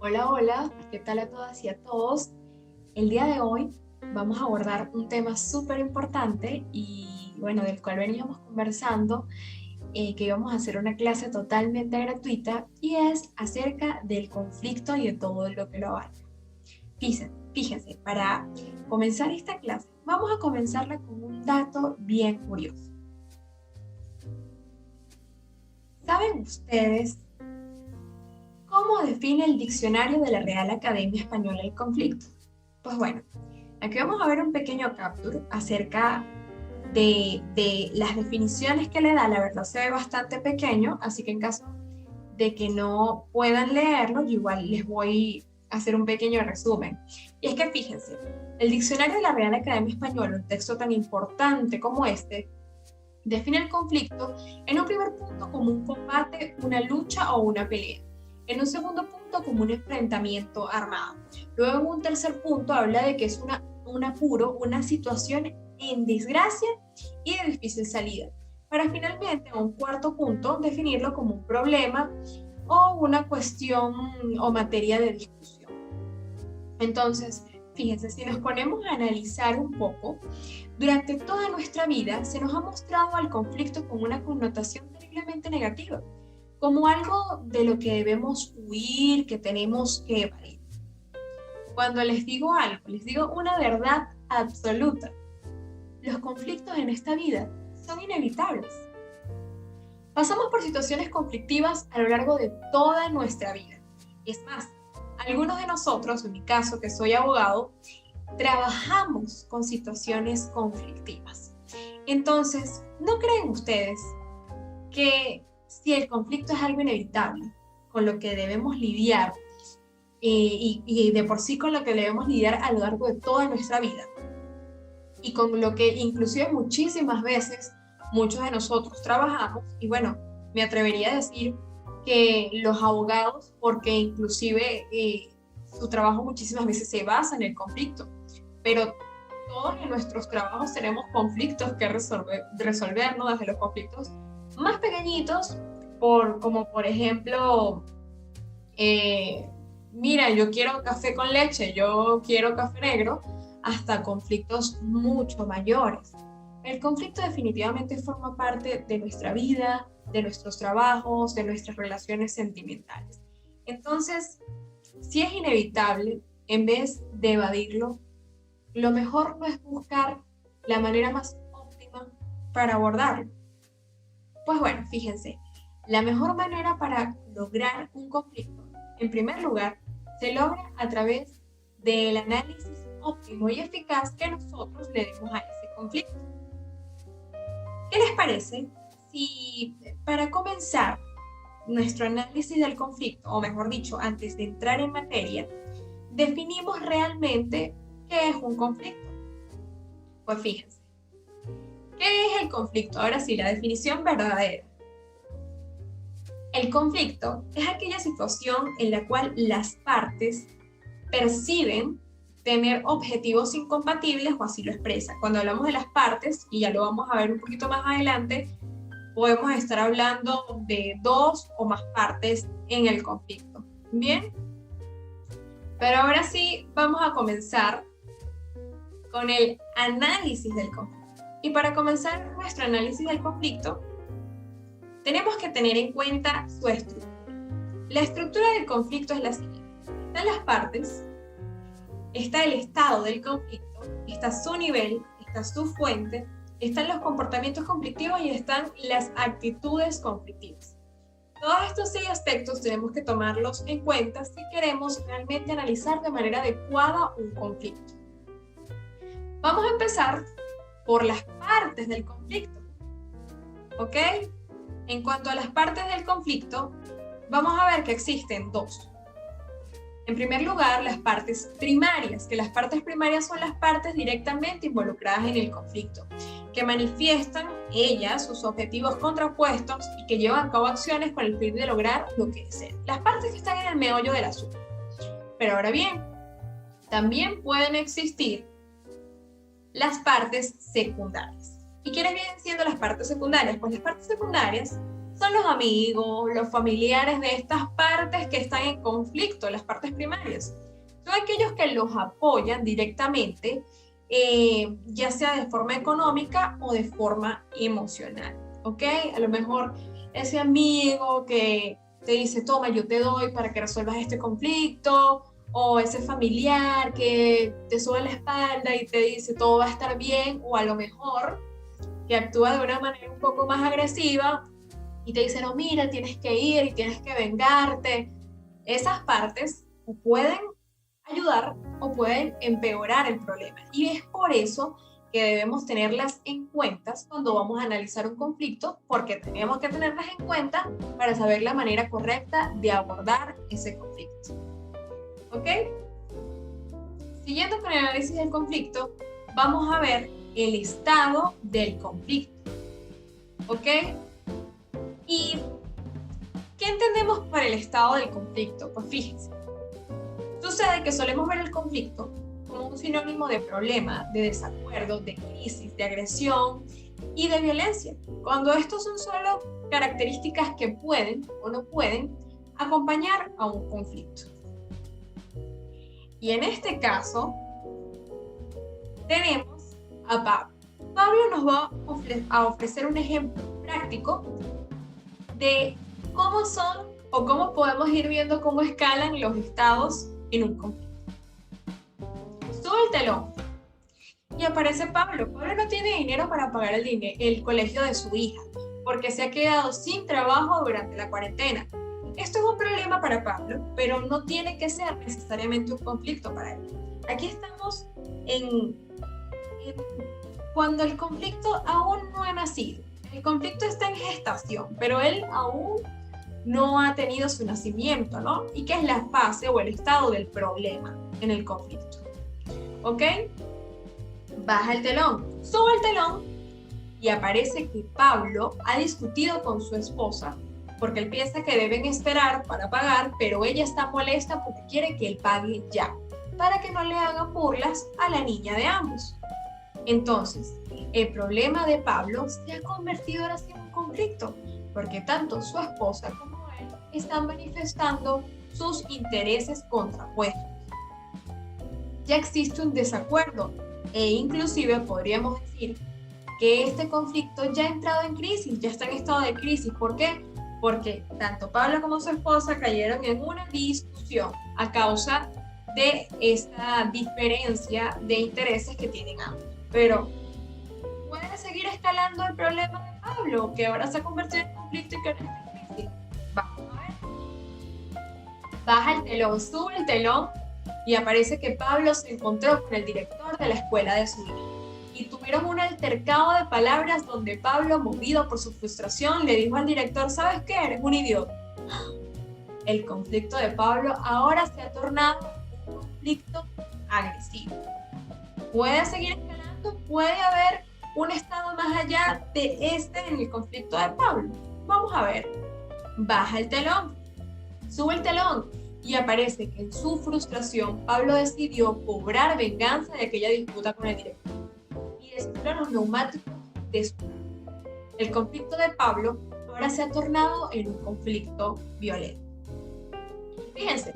Hola, hola, ¿qué tal a todas y a todos? El día de hoy vamos a abordar un tema súper importante y bueno, del cual veníamos conversando, que íbamos a hacer una clase totalmente gratuita y es acerca del conflicto y de todo lo que lo abarca. Fíjense, para comenzar esta clase, vamos a comenzarla con un dato bien curioso. ¿Saben ustedes cómo define el diccionario de la Real Academia Española el conflicto? Pues bueno, aquí vamos a ver un pequeño capture acerca de las definiciones que le da. La verdad se ve bastante pequeño, así que en caso de que no puedan leerlo, yo igual les voy a hacer un pequeño resumen. Y es que fíjense, el diccionario de la Real Academia Española, un texto tan importante como este, define el conflicto en un primer punto como un combate, una lucha o una pelea. En un segundo punto como un enfrentamiento armado. Luego en un tercer punto habla de que es un apuro, una situación en desgracia y de difícil salida. Para finalmente en un cuarto punto definirlo como un problema o una cuestión o materia de discusión. Entonces, fíjense, si nos ponemos a analizar un poco, durante toda nuestra vida se nos ha mostrado al conflicto con una connotación terriblemente negativa, como algo de lo que debemos huir, que tenemos que evadir. Cuando les digo algo, les digo una verdad absoluta. Los conflictos en esta vida son inevitables. Pasamos por situaciones conflictivas a lo largo de toda nuestra vida. Es más, algunos de nosotros, en mi caso que soy abogado, trabajamos con situaciones conflictivas. Entonces, ¿no creen ustedes que si el conflicto es algo inevitable, con lo que debemos lidiar, y de por sí con lo que debemos lidiar a lo largo de toda nuestra vida, y con lo que inclusive muchísimas veces muchos de nosotros trabajamos, y bueno, me atrevería a decir que los abogados, porque inclusive su trabajo muchísimas veces se basa en el conflicto, pero todos en nuestros trabajos tenemos conflictos que resolver, ¿no? Desde los conflictos más pequeñitos, como por ejemplo, eh, mira, yo quiero café con leche, yo quiero café negro, hasta conflictos mucho mayores. El conflicto definitivamente forma parte de nuestra vida, de nuestros trabajos, de nuestras relaciones sentimentales. Entonces, si es inevitable, en vez de evadirlo, lo mejor no es buscar la manera más óptima para abordarlo. Pues bueno, fíjense, la mejor manera para lograr un conflicto, en primer lugar, se logra a través del análisis óptimo y eficaz que nosotros le demos a ese conflicto. ¿Qué les parece si para comenzar nuestro análisis del conflicto, o mejor dicho, antes de entrar en materia, definimos realmente qué es un conflicto? Pues fíjense, ¿qué es el conflicto? Ahora sí, la definición verdadera. El conflicto es aquella situación en la cual las partes perciben tener objetivos incompatibles o así lo expresa. Cuando hablamos de las partes, y ya lo vamos a ver un poquito más adelante, podemos estar hablando de dos o más partes en el conflicto. Bien, pero ahora sí vamos a comenzar con el análisis del conflicto. Y para comenzar nuestro análisis del conflicto, tenemos que tener en cuenta su estructura. La estructura del conflicto es la siguiente. Están las partes, está el estado del conflicto, está su nivel, está su fuente, están los comportamientos conflictivos y están las actitudes conflictivas. Todos estos 6 aspectos tenemos que tomarlos en cuenta si queremos realmente analizar de manera adecuada un conflicto. Vamos a empezar por las partes del conflicto, ¿ok? En cuanto a las partes del conflicto, vamos a ver que existen dos. En primer lugar, las partes primarias, que las partes primarias son las partes directamente involucradas en el conflicto, que manifiestan ellas sus objetivos contrapuestos y que llevan a cabo acciones con el fin de lograr lo que desean. Las partes que están en el meollo del asunto. Pero ahora bien, también pueden existir las partes secundarias. ¿Y quiénes vienen siendo las partes secundarias? Pues las partes secundarias son los amigos, los familiares de estas partes que están en conflicto, las partes primarias. Son aquellos que los apoyan directamente, ya sea de forma económica o de forma emocional, ¿ok? A lo mejor ese amigo que te dice, toma, yo te doy para que resuelvas este conflicto, o ese familiar que te sube la espalda y te dice, todo va a estar bien, o a lo mejor que actúa de una manera un poco más agresiva y te dice, no, mira, tienes que ir y tienes que vengarte. Esas partes pueden ayudar o pueden empeorar el problema. Y es por eso que debemos tenerlas en cuenta cuando vamos a analizar un conflicto, porque tenemos que tenerlas en cuenta para saber la manera correcta de abordar ese conflicto. ¿Ok? Siguiendo con el análisis del conflicto, vamos a ver el estado del conflicto. ¿Ok? ¿Y qué entendemos por el estado del conflicto? Pues fíjense, sucede que solemos ver el conflicto como un sinónimo de problema, de desacuerdo, de crisis, de agresión y de violencia, cuando estos son solo características que pueden o no pueden acompañar a un conflicto. Y en este caso, tenemos a Pablo. Pablo nos va a ofrecer un ejemplo práctico de cómo son o cómo podemos ir viendo cómo escalan los estados en un conflicto. Sube el telón y aparece Pablo. Pablo no tiene dinero para pagar el colegio de su hija porque se ha quedado sin trabajo durante la cuarentena. Esto es un problema para Pablo, pero no tiene que ser necesariamente un conflicto para él. Aquí estamos cuando el conflicto aún no ha nacido. El conflicto está en gestación, pero él aún no ha tenido su nacimiento, ¿no? ¿Y qué es la fase o el estado del problema en el conflicto? ¿Ok? Baja el telón, sube el telón y aparece que Pablo ha discutido con su esposa porque él piensa que deben esperar para pagar, pero ella está molesta porque quiere que él pague ya, para que no le hagan burlas a la niña de ambos. Entonces, el problema de Pablo se ha convertido ahora en un conflicto, porque tanto su esposa como él están manifestando sus intereses contrapuestos. Ya existe un desacuerdo e inclusive podríamos decir que este conflicto ya ha entrado en crisis, ya está en estado de crisis. ¿Por qué? Porque tanto Pablo como su esposa cayeron en una discusión a causa de esta diferencia de intereses que tienen ambos. Pero puede seguir escalando el problema de Pablo, que ahora se ha convertido en conflicto y que ahora está en crisis. Vamos a ver. Baja el telón, sube el telón y aparece que Pablo se encontró con el director de la escuela de su hija. Y tuvieron un altercado de palabras donde Pablo, movido por su frustración, le dijo al director, ¿sabes qué? Eres un idiota. El conflicto de Pablo ahora se ha tornado un conflicto agresivo. Puede seguir escalando, puede haber un estado más allá de este en el conflicto de Pablo. Vamos a ver. Baja el telón, sube el telón y aparece que en su frustración Pablo decidió cobrar venganza de aquella disputa con el director y destruir los neumáticos de su carro. El conflicto de Pablo ahora se ha tornado en un conflicto violento. Fíjense,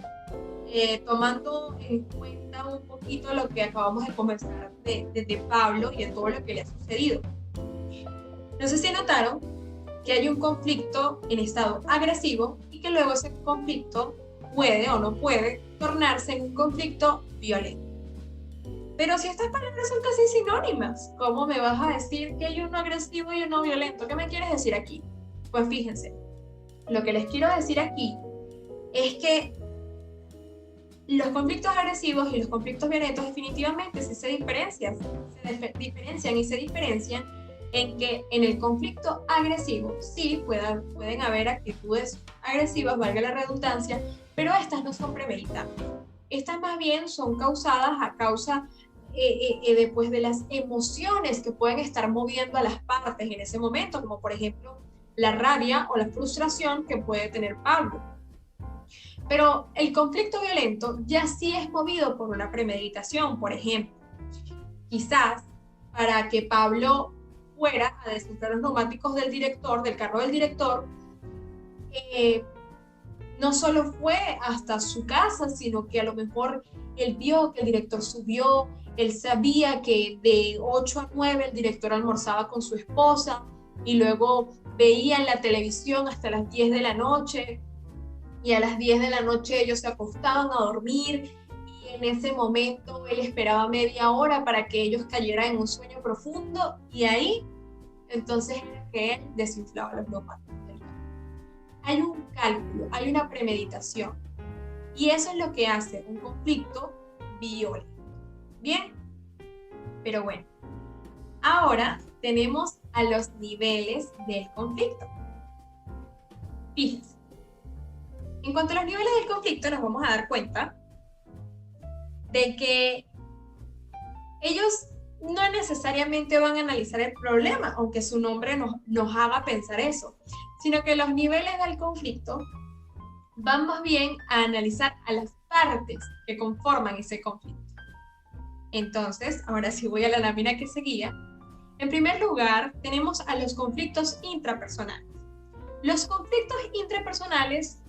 tomando en cuenta un poquito lo que acabamos de conversar de Pablo y de todo lo que le ha sucedido. No sé si notaron que hay un conflicto en estado agresivo y que luego ese conflicto puede o no puede tornarse en un conflicto violento. Pero si estas palabras son casi sinónimas, ¿cómo me vas a decir que hay uno agresivo y uno violento? ¿Qué me quieres decir aquí? Pues fíjense, lo que les quiero decir aquí es que los conflictos agresivos y los conflictos violentos definitivamente se diferencian en que en el conflicto agresivo sí pueden haber actitudes agresivas, valga la redundancia, pero estas no son premeditadas. Estas más bien son causadas a causa después de las emociones que pueden estar moviendo a las partes en ese momento, como por ejemplo la rabia o la frustración que puede tener Pablo. Pero el conflicto violento ya sí es movido por una premeditación, por ejemplo. Quizás para que Pablo fuera a desinflar los neumáticos del carro del director, no solo fue hasta su casa, sino que a lo mejor él vio que el director subió, él sabía que de 8 a 9 el director almorzaba con su esposa y luego veía en la televisión hasta las 10 de la noche y a las 10 de la noche ellos se acostaban a dormir y en ese momento él esperaba media hora para que ellos cayeran en un sueño profundo y ahí entonces era que él desinflaba los neumáticos del carro. Hay un cálculo, hay una premeditación y eso es lo que hace un conflicto violento. Bien, pero bueno, ahora tenemos a los niveles del conflicto. Fíjense, en cuanto a los niveles del conflicto nos vamos a dar cuenta de que ellos no necesariamente van a analizar el problema, aunque su nombre nos haga pensar eso, sino que los niveles del conflicto van más bien a analizar a las partes que conforman ese conflicto. Entonces, ahora sí voy a la lámina que seguía. En primer lugar, tenemos a los conflictos intrapersonales. Los conflictos intrapersonales,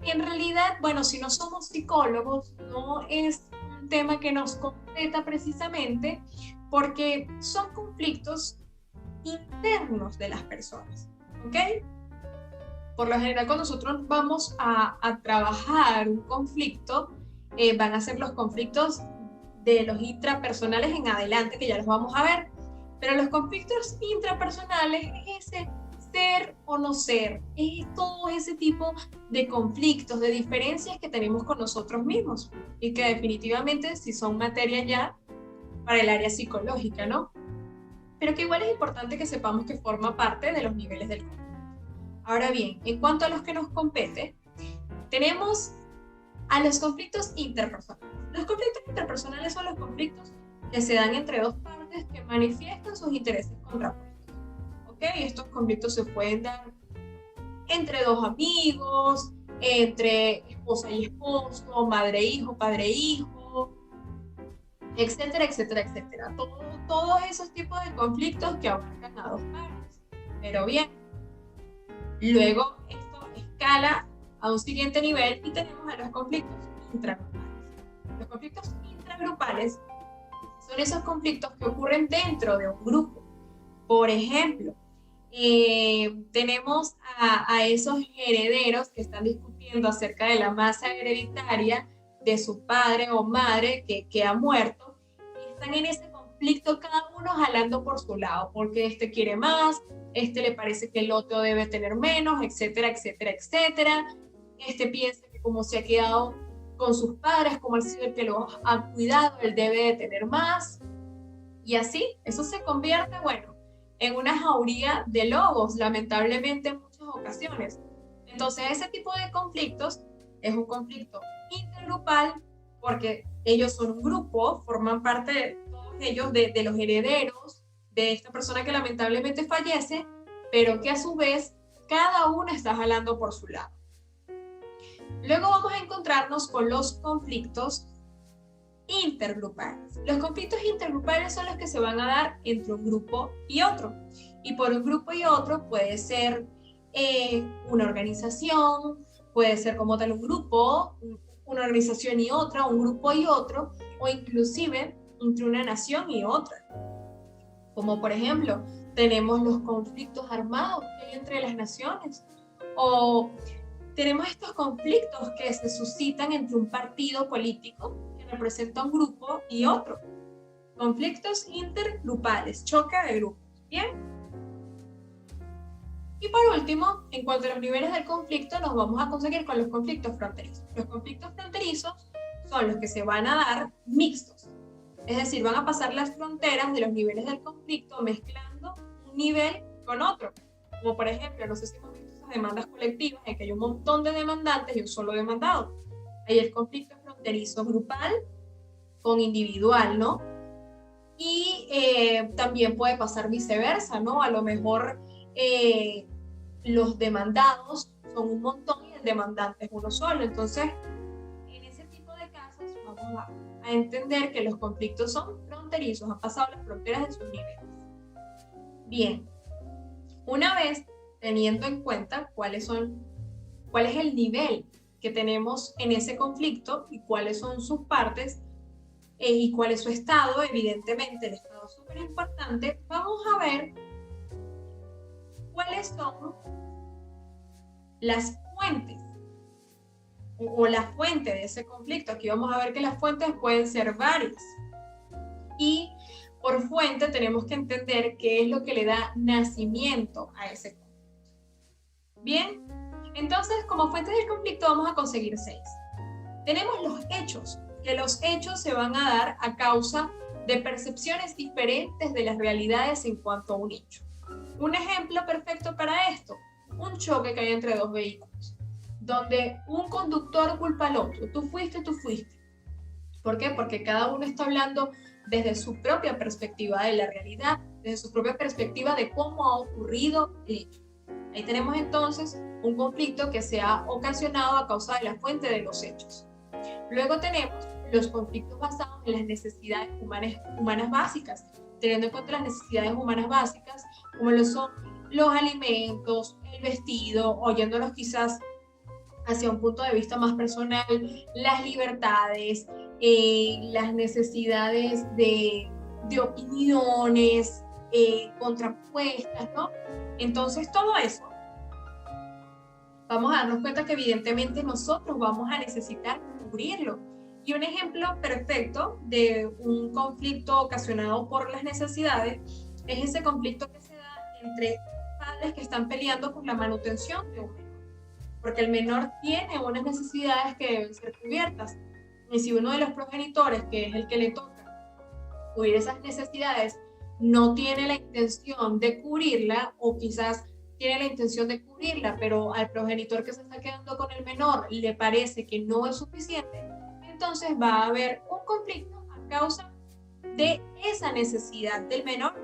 en realidad, bueno, si no somos psicólogos, no es un tema que nos competa precisamente, porque son conflictos internos de las personas, ¿ok? Por lo general, cuando nosotros vamos a trabajar un conflicto, van a ser los conflictos de los intrapersonales en adelante, que ya los vamos a ver. Pero los conflictos intrapersonales es ese ser o no ser, es todo ese tipo de conflictos, de diferencias que tenemos con nosotros mismos y que definitivamente sí son materia ya para el área psicológica, ¿no? Pero que igual es importante que sepamos que forma parte de los niveles del conflicto. Ahora bien, en cuanto a los que nos compete, tenemos a los conflictos interpersonales. Los conflictos interpersonales son los conflictos que se dan entre dos partes que manifiestan sus intereses contrapuestos. ¿Ok? Estos conflictos se pueden dar entre dos amigos, entre esposa y esposo, madre e hijo, padre e hijo, etcétera, etcétera, etcétera. Todos esos tipos de conflictos que abarcan a dos partes. Pero bien, luego esto escala a un siguiente nivel y tenemos a los conflictos intragrupales. Los conflictos intragrupales son esos conflictos que ocurren dentro de un grupo. Por ejemplo, tenemos a esos herederos que están discutiendo acerca de la masa hereditaria de su padre o madre que ha muerto y están en ese conflicto cada uno jalando por su lado, porque este quiere más, este le parece que el otro debe tener menos, etcétera, etcétera, etcétera. Este piensa que como se ha quedado con sus padres, como ha sido el que los ha cuidado, él debe de tener más. Y así, eso se convierte, bueno, en una jauría de lobos, lamentablemente en muchas ocasiones. Entonces, ese tipo de conflictos es un conflicto intergrupal porque ellos son un grupo, forman parte de todos ellos, de los herederos de esta persona que lamentablemente fallece, pero que a su vez cada uno está jalando por su lado. Luego vamos a encontrarnos con los conflictos intergrupales. Los conflictos intergrupales son los que se van a dar entre un grupo y otro. Y por un grupo y otro puede ser una organización, puede ser como tal un grupo, una organización y otra, un grupo y otro, o inclusive entre una nación y otra. Como por ejemplo, tenemos los conflictos armados que hay entre las naciones, o tenemos estos conflictos que se suscitan entre un partido político que representa un grupo y otro. Conflictos intergrupales, choque de grupos. ¿Bien? Y por último, en cuanto a los niveles del conflicto, nos vamos a conseguir con los conflictos fronterizos. Los conflictos fronterizos son los que se van a dar mixtos. Es decir, van a pasar las fronteras de los niveles del conflicto mezclando un nivel con otro. Como por ejemplo, no sé si hemos visto esas demandas colectivas en que hay un montón de demandantes y un solo demandado. Hay el conflicto fronterizo grupal con individual, ¿no? Y también puede pasar viceversa, ¿no? A lo mejor los demandados son un montón y el demandante es uno solo. Entonces, en ese tipo de casos vamos a entender que los conflictos son fronterizos, han pasado las fronteras de sus niveles. Bien, una vez teniendo en cuenta cuáles son cuál es el nivel que tenemos en ese conflicto y cuáles son sus partes y cuál es su estado. Evidentemente, el estado es súper importante. Vamos a ver cuáles son las fuentes o la fuente de ese conflicto. Aquí vamos a ver que las fuentes pueden ser varias. Y por fuente tenemos que entender qué es lo que le da nacimiento a ese conflicto. Bien, entonces como fuentes del conflicto vamos a conseguir 6. Tenemos los hechos, que los hechos se van a dar a causa de percepciones diferentes de las realidades en cuanto a un hecho. Un ejemplo perfecto para esto, un choque que hay entre dos vehículos, donde un conductor culpa al otro, tú fuiste. ¿Por qué? Porque cada uno está hablando desde su propia perspectiva de la realidad, desde su propia perspectiva de cómo ha ocurrido el hecho. Ahí tenemos entonces un conflicto que se ha ocasionado a causa de la fuente de los hechos. Luego tenemos los conflictos basados en las necesidades humanas básicas, teniendo en cuenta las necesidades humanas básicas, como lo son los alimentos, el vestido, oyéndolos quizás hacia un punto de vista más personal, las libertades, las necesidades de opiniones contrapuestas, ¿no? Entonces todo eso, vamos a darnos cuenta que evidentemente nosotros vamos a necesitar cubrirlo. Y un ejemplo perfecto de un conflicto ocasionado por las necesidades es ese conflicto que se da entre padres que están peleando por la manutención de un menor. Porque el menor tiene unas necesidades que deben ser cubiertas. Y si uno de los progenitores, que es el que le toca cubrir esas necesidades, no tiene la intención de cubrirla, o quizás tiene la intención de cubrirla, pero al progenitor que se está quedando con el menor le parece que no es suficiente, entonces va a haber un conflicto a causa de esa necesidad del menor,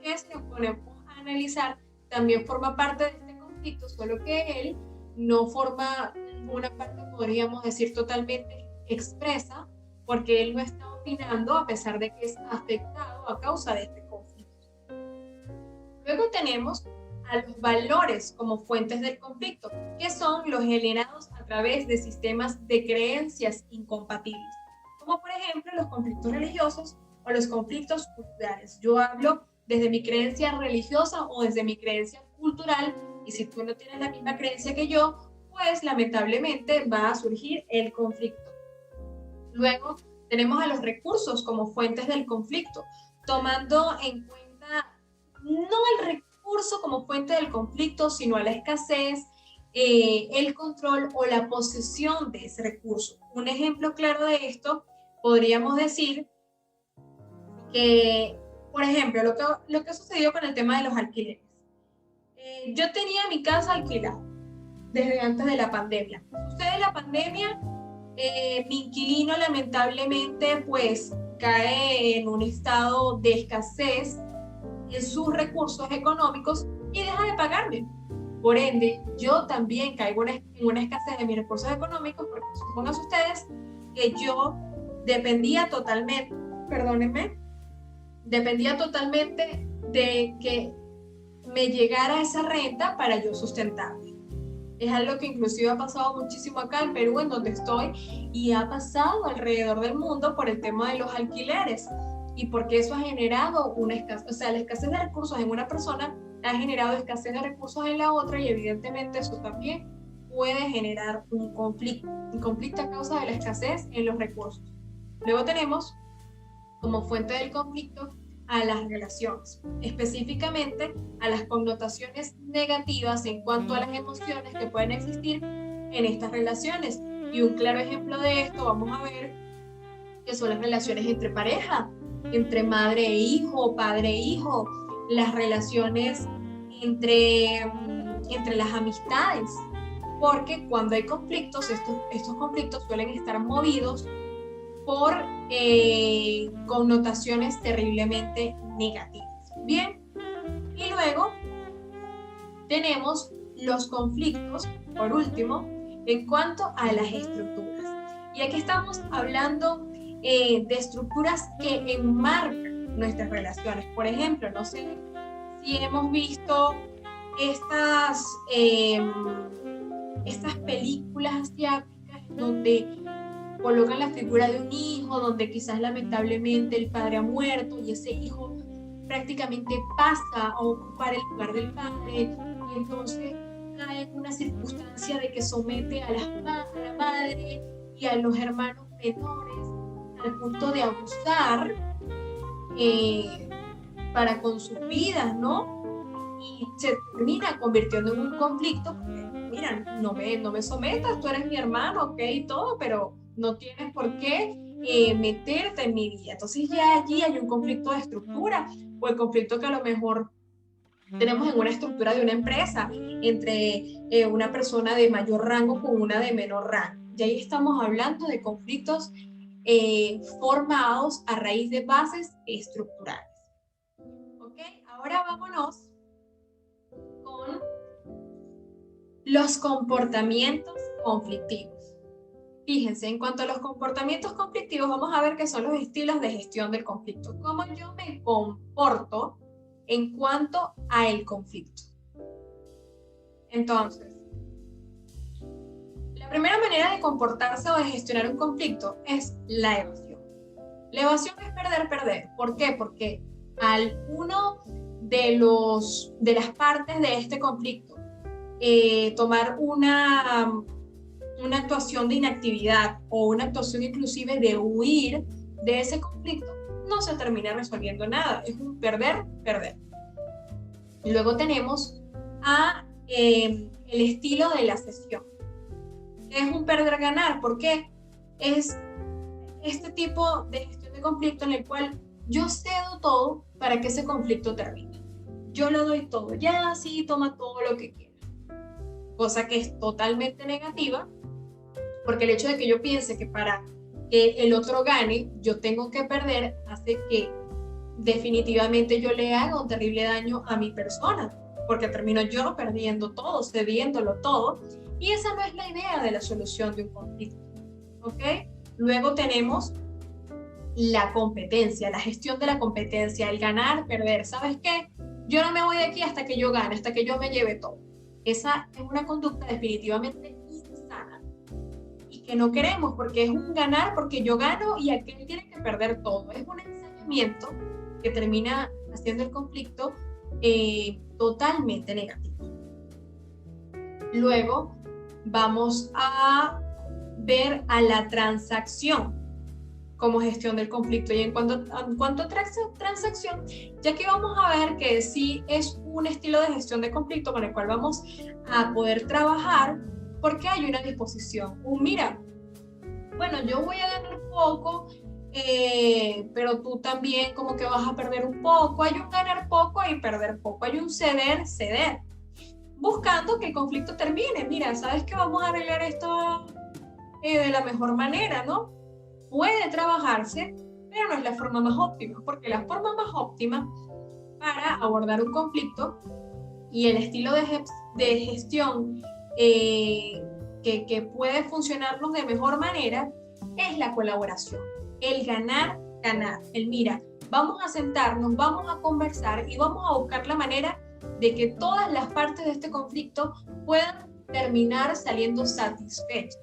que si nos ponemos a analizar, también forma parte de este conflicto, solo que él no forma una parte, podríamos decir, totalmente expresa, porque él no está opinando a pesar de que es afectado a causa de este conflicto. Luego tenemos a los valores como fuentes del conflicto, que son los generados a través de sistemas de creencias incompatibles, como por ejemplo los conflictos religiosos o los conflictos culturales. Yo hablo desde mi creencia religiosa o desde mi creencia cultural, y si tú no tienes la misma creencia que yo, pues lamentablemente va a surgir el conflicto. Luego tenemos a los recursos como fuentes del conflicto, tomando en cuenta no el recurso como fuente del conflicto, sino a la escasez, el control o la posesión de ese recurso. Un ejemplo claro de esto podríamos decir que, por ejemplo, lo que sucedió con el tema de los alquileres. Yo tenía mi casa alquilada desde antes de la pandemia. Sucede la pandemia, mi inquilino lamentablemente pues cae en un estado de escasez en sus recursos económicos y deja de pagarme. Por ende, yo también caigo en una escasez de mis recursos económicos, porque supongan ustedes que yo dependía totalmente, dependía totalmente de que me llegara esa renta para yo sustentarme. Es algo que inclusive ha pasado muchísimo acá en Perú, en donde estoy, y ha pasado alrededor del mundo por el tema de los alquileres, y porque eso ha generado una escasez, o sea, la escasez de recursos en una persona ha generado escasez de recursos en la otra, y evidentemente eso también puede generar un conflicto a causa de la escasez en los recursos. Luego tenemos como fuente del conflicto a las relaciones, específicamente a las connotaciones negativas en cuanto a las emociones que pueden existir en estas relaciones. Y un claro ejemplo de esto vamos a ver que son las relaciones entre pareja, entre madre e hijo, padre e hijo, las relaciones entre las amistades, porque cuando hay conflictos, estos conflictos suelen estar movidos por connotaciones terriblemente negativas. Bien, y luego tenemos los conflictos, por último, en cuanto a las estructuras. Y aquí estamos hablando de estructuras que enmarcan nuestras relaciones. Por ejemplo, no sé si hemos visto estas estas películas asiáticas donde colocan la figura de un hijo, donde quizás lamentablemente el padre ha muerto y ese hijo prácticamente pasa a ocupar el lugar del padre, y entonces cae en una circunstancia de que somete a la madre y a los hermanos menores al punto de abusar eh, para con sus vidas, ¿no? Y se termina convirtiendo en un conflicto porque, mira, no me sometas, tú eres mi hermano, ok, y todo, pero no tienes por qué meterte en mi vida. Entonces ya allí hay un conflicto de estructura, o el conflicto que a lo mejor tenemos en una estructura de una empresa entre una persona de mayor rango con una de menor rango. Y ahí estamos hablando de conflictos formados a raíz de bases estructurales. ¿Ok? Ahora vámonos con los comportamientos conflictivos. Fíjense, en cuanto a los comportamientos conflictivos, vamos a ver qué son los estilos de gestión del conflicto. Cómo yo me comporto en cuanto a el conflicto. Entonces, la primera manera de comportarse o de gestionar un conflicto es la evasión. La evasión es perder, perder. ¿Por qué? Porque al uno de las partes de este conflicto tomar una actuación de inactividad o una actuación inclusive de huir de ese conflicto, no se termina resolviendo nada. Es un perder, perder. Luego tenemos el estilo de la cesión. Es un perder-ganar. ¿Por qué? Es este tipo de gestión de conflicto en el cual yo cedo todo para que ese conflicto termine. Yo lo doy todo. Ya, sí, toma todo lo que quieras. Cosa que es totalmente negativa, porque el hecho de que yo piense que para que el otro gane, yo tengo que perder, hace que definitivamente yo le haga un terrible daño a mi persona, porque termino yo perdiendo todo, cediéndolo todo, y esa no es la idea de la solución de un conflicto, ¿ok? Luego tenemos la competencia, la gestión de la competencia, el ganar, perder. ¿Sabes qué? Yo no me voy de aquí hasta que yo gane, hasta que yo me lleve todo. Esa es una conducta definitivamente insana y que no queremos, porque es un ganar porque yo gano y aquel tiene que perder todo. Es un ensañamiento que termina haciendo el conflicto totalmente negativo. Luego vamos a ver a la transacción como gestión del conflicto. Y en cuanto a transacción, ya que vamos a ver que sí es un estilo de gestión de conflicto con el cual vamos a poder trabajar, porque hay una disposición. Mira, bueno, yo voy a ganar poco, pero tú también como que vas a perder un poco. Hay un ganar poco y perder poco. Hay un ceder, ceder. Buscando que el conflicto termine. Mira, ¿sabes qué? Vamos a arreglar esto de la mejor manera, ¿no? Puede trabajarse, pero no es la forma más óptima, porque la forma más óptima para abordar un conflicto y el estilo de gestión que puede funcionarnos de mejor manera es la colaboración, el ganar, ganar, el mira, vamos a sentarnos, vamos a conversar y vamos a buscar la manera de que todas las partes de este conflicto puedan terminar saliendo satisfechas,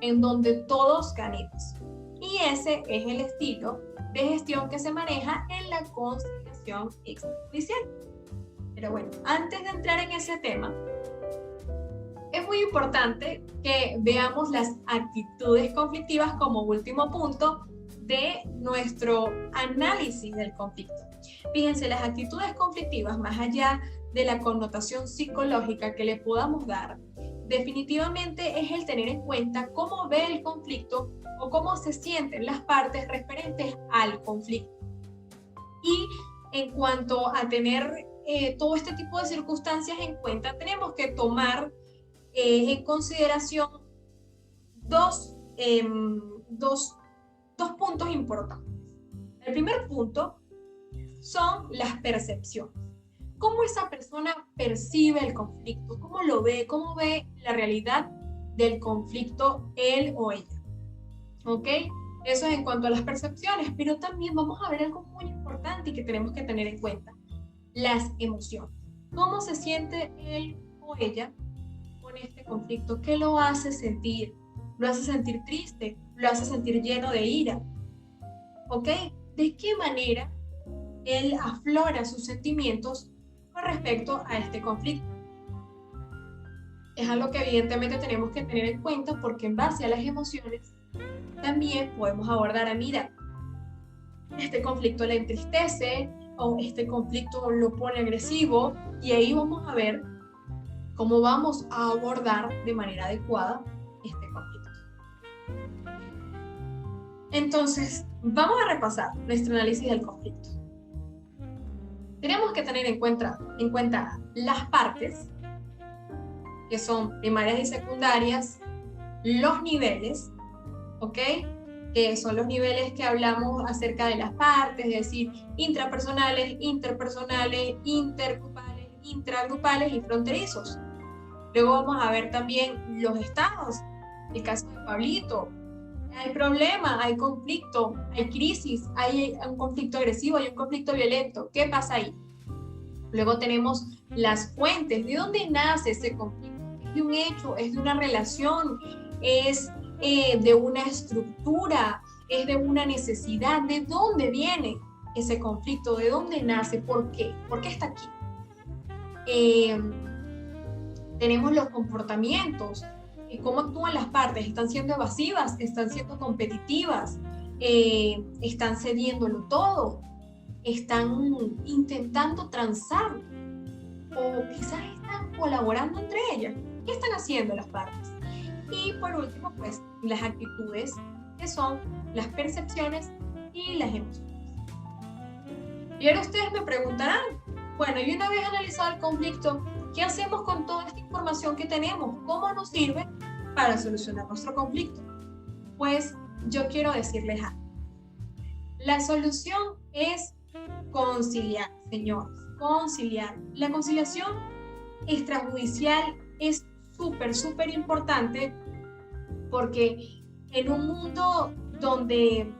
en donde todos ganemos. Y ese es el estilo de gestión que se maneja en la conciliación extrajudicial. Pero bueno, antes de entrar en ese tema, es muy importante que veamos las actitudes conflictivas como último punto de nuestro análisis del conflicto. Fíjense, las actitudes conflictivas, más allá de la connotación psicológica que le podamos dar, definitivamente es el tener en cuenta cómo ve el conflicto o cómo se sienten las partes referentes al conflicto. Y en cuanto a tener todo este tipo de circunstancias en cuenta, tenemos que tomar en consideración dos puntos importantes. El primer punto son las percepciones. ¿Cómo esa persona percibe el conflicto? ¿Cómo lo ve? ¿Cómo ve la realidad del conflicto él o ella? ¿Ok? Eso es en cuanto a las percepciones, pero también vamos a ver algo muy importante y que tenemos que tener en cuenta: las emociones. ¿Cómo se siente él o ella con con este conflicto? ¿Qué lo hace sentir? ¿Lo hace sentir triste? ¿Lo hace sentir lleno de ira? ¿Ok? ¿De qué manera él aflora sus sentimientos con respecto a este conflicto? Es algo que evidentemente tenemos que tener en cuenta porque en base a las emociones también podemos abordar, mira, este conflicto le entristece o este conflicto lo pone agresivo, y ahí vamos a ver cómo vamos a abordar de manera adecuada este conflicto. Entonces, vamos a repasar nuestro análisis del conflicto. Tenemos que tener en cuenta las partes, que son primarias y secundarias, los niveles, ¿ok? Que son los niveles que hablamos acerca de las partes, es decir, intrapersonales, interpersonales, intergrupales, intragrupales y fronterizos. Luego vamos a ver también los estados. El caso de Pablito: hay problema, hay conflicto, hay crisis, hay un conflicto agresivo, hay un conflicto violento. ¿Qué pasa ahí? Luego tenemos las fuentes. ¿De dónde nace ese conflicto? ¿Es de un hecho? ¿Es de una relación? ¿Es de una estructura? ¿Es de una necesidad? ¿De dónde viene ese conflicto? ¿De dónde nace? ¿Por qué? ¿Por qué está aquí? Tenemos los comportamientos. ¿Cómo actúan las partes? ¿Están siendo evasivas? ¿Están siendo competitivas? ¿Están cediéndolo todo? ¿Están intentando transar? ¿O quizás están colaborando entre ellas? ¿Qué están haciendo las partes? Y por último, pues, las actitudes, que son las percepciones y las emociones. Y ahora ustedes me preguntarán, bueno, y una vez analizado el conflicto, ¿qué hacemos con toda esta información que tenemos? ¿Cómo nos sirve para solucionar nuestro conflicto? Pues yo quiero decirles algo. La solución es conciliar, señores, conciliar. La conciliación extrajudicial es súper importante, porque en un mundo donde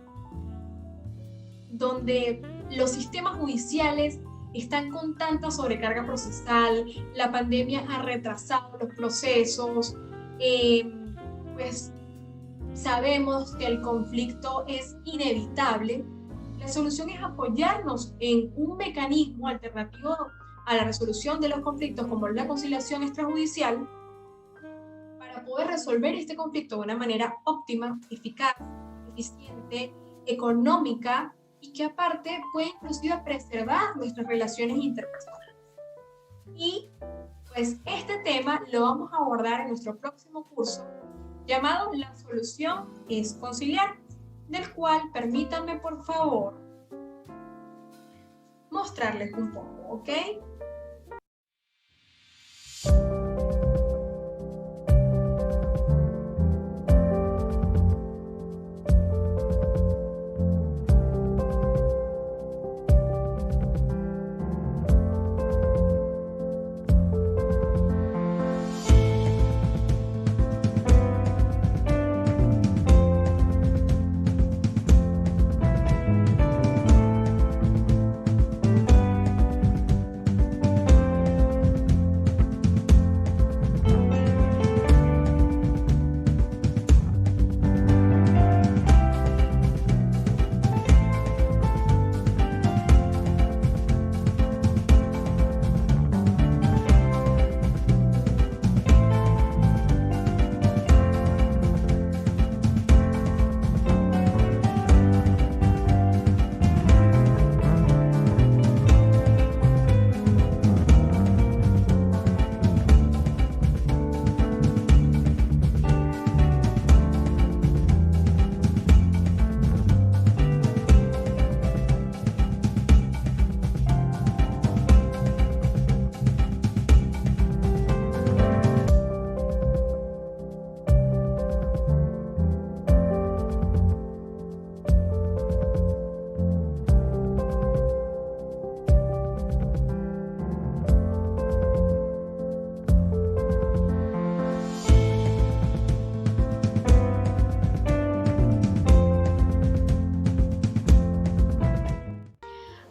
los sistemas judiciales están con tanta sobrecarga procesal, la pandemia ha retrasado los procesos, pues sabemos que el conflicto es inevitable. La solución es apoyarnos en un mecanismo alternativo a la resolución de los conflictos, como la conciliación extrajudicial, para poder resolver este conflicto de una manera óptima, eficaz, eficiente, económica, y que aparte puede inclusive preservar nuestras relaciones interpersonales. Y pues este tema lo vamos a abordar en nuestro próximo curso, llamado La solución es conciliar, del cual permítanme por favor mostrarles un poco, ¿ok?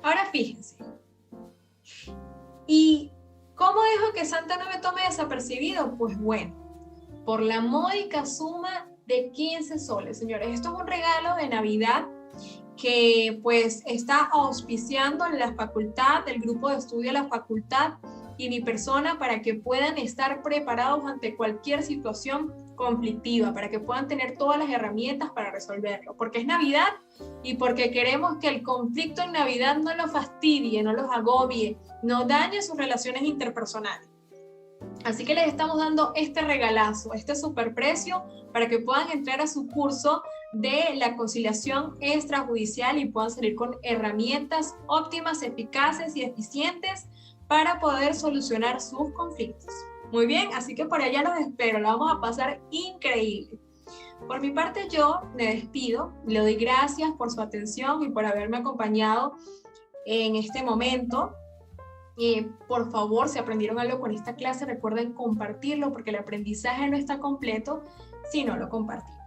Ahora fíjense, ¿y cómo ¿Cómo dejo que Santa no me tome desapercibido? Pues bueno, por la módica suma de 15 soles, señores. Esto es un regalo de Navidad que pues está auspiciando la facultad, el grupo de estudio de la facultad y mi persona para que puedan estar preparados ante cualquier situación conflictiva, para que puedan tener todas las herramientas para resolverlo, porque es Navidad y porque queremos que el conflicto en Navidad no los fastidie, no los agobie, no dañe sus relaciones interpersonales. Así que les estamos dando este regalazo, este superprecio para que puedan entrar a su curso de la conciliación extrajudicial y puedan salir con herramientas óptimas, eficaces y eficientes para poder solucionar sus conflictos. Muy bien, así que por allá los espero, la vamos a pasar increíble. Por mi parte yo me despido, le doy gracias por su atención y por haberme acompañado en este momento. Por favor, si aprendieron algo con esta clase, recuerden compartirlo porque el aprendizaje no está completo si no lo compartimos.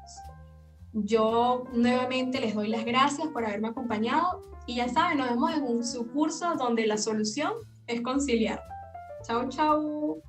Yo nuevamente les doy las gracias por haberme acompañado y ya saben, nos vemos en su curso donde la solución es conciliar. Chao, chao.